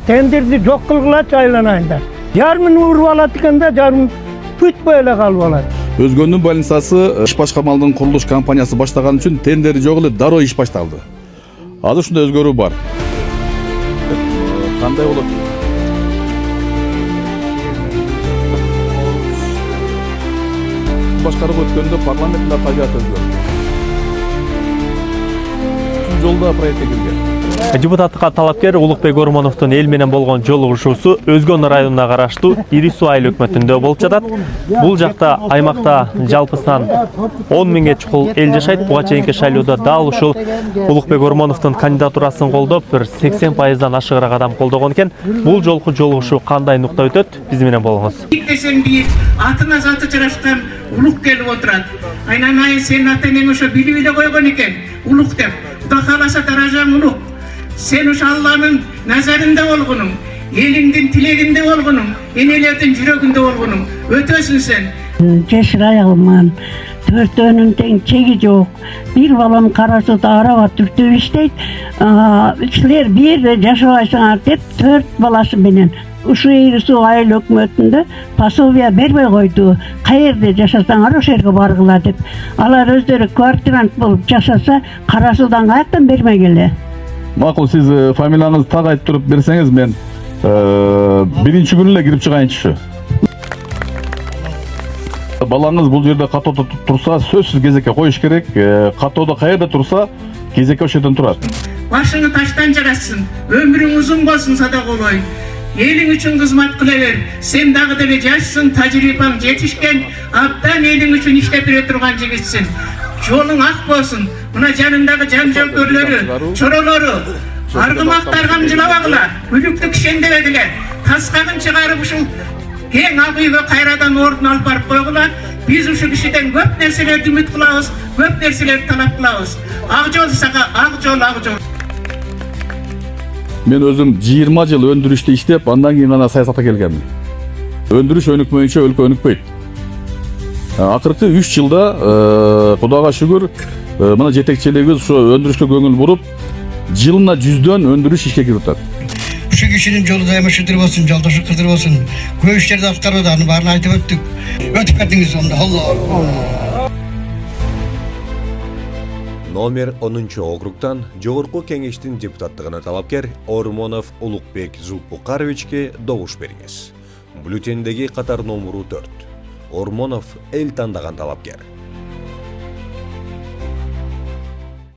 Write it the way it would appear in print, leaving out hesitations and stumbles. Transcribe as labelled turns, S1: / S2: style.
S1: Тендерди жок кылгылачы айланайындар. Жарымын уруп алат экенде, жарым бүтпөй эле калып алат.
S2: Өзгөндүн больницасы иш башкармалыгынын курулуш компаниясы баштаган үчүн тендери жок эле дароо иш башталды. Азыр ушундай өзгөрүү бар. Кандай болот? Башкарып өткөндө парламенттин табиаты өзгөрдү. Жолда проектке кирген.
S3: Депутаттыкка талапкер Улукбек Ормоновдун эл менен болгон жолугушуусу Өзгөн районуна караштуу Ири Суу айыл өкмөтүндө болуп жатат. Бул жакта аймакта жалпысынан 10 миңге чукул эл жашайт. Буга чейинки шайлоодо дал ушул Улукбек Ормоновдун кандидатурасын колдоп, бир 80%дан ашыгыраак адам колдогон экен. Бул жолку жолугушуу кандай нукта өтөт? Биз менен болуңуз.
S4: Десең бийик, атына заты жарашкан улук келип отурат. Айнанайын сенин ата энең ошо билип эле койгон экен, улук деп. Кудай кааласа даражаң улук. Sen uşu Allah'ın nazarında olgunun, elinden tileginde olgunun, enelerden yüreğinde olgunun. Ötüyorsun sen.
S5: Yaşırayalman, törtönün teң çeki yok. Bir balam karasuda araba türtüp işteyt. Sizler bir yaşayaysınlar dep, 4 balası menen. Uşu Iри Суу айыл өкмөтүндө пособия бербей койду. Каерде жашасаңар ошол жерге баргыла деп. Алар өздөрү квартирант болуп жашаса, Карасуудан каяктан бермегеле.
S2: Макул, сиз фамилияңызды так айтып туруп берсеңиз, мен биринчи күнү эле кирип чыгайынчы. Балаңыз бул жерде катоодо турса, сөзсүз кезекке коюш керек. Катоодо каерде турса, кезекке ошол жерден турат.
S4: Başını taştan жарасын, ömrün uzun bolsun Sadakoloy. Elin üçün kızmat kıla ver. Sen dağı dele yaşsın, tecrüben yetişken, abdan elin üçün işlep bire turgan jigitsin. Жолуң ак болсун. Мына жанындагы жан жөлкөрлөрү, чоролору, аргымактар камжылабагыла, үлүктү кишендебегиле. Таскагын чыгарып ушул кең ак үйгө кайрадан ордун алып барып койгула. Биз ушул кишиден көп нерселерди үмүт кылабыз, көп нерселерди талап кылабыз. Ак жол сага, ак жол, ак жол.
S2: Мен өзүм 20 жыл өндүрүштө иштеп, андан кийин гана саясатка келгенмин. Өндүрүш өнүкмөйүнчө өлкө өнүкпөйт. Акыркы 3 жылда Кудайга шүгүр, мына жетекчилигибиз ушу өндүрүшкө көңүл буруп, жылына 100дөн өндүрүш ишке кирип атат.
S6: Ушу кишинин жолу дайыма шыдыр болсун, жолдошу кыдыр болсун. Көп иштерди аткарып атат, баарын айтып өттүк. Өтүп бердиңиз онда. Алла.
S7: Номер 10 округтан жогорку кеңештин депутаттыгына талапкер Ормонов Улукбек Зулпукаровичке добуш бериңиз. Бюллетендеги катар номеру 4. Ормонов эл тандаган талапкер.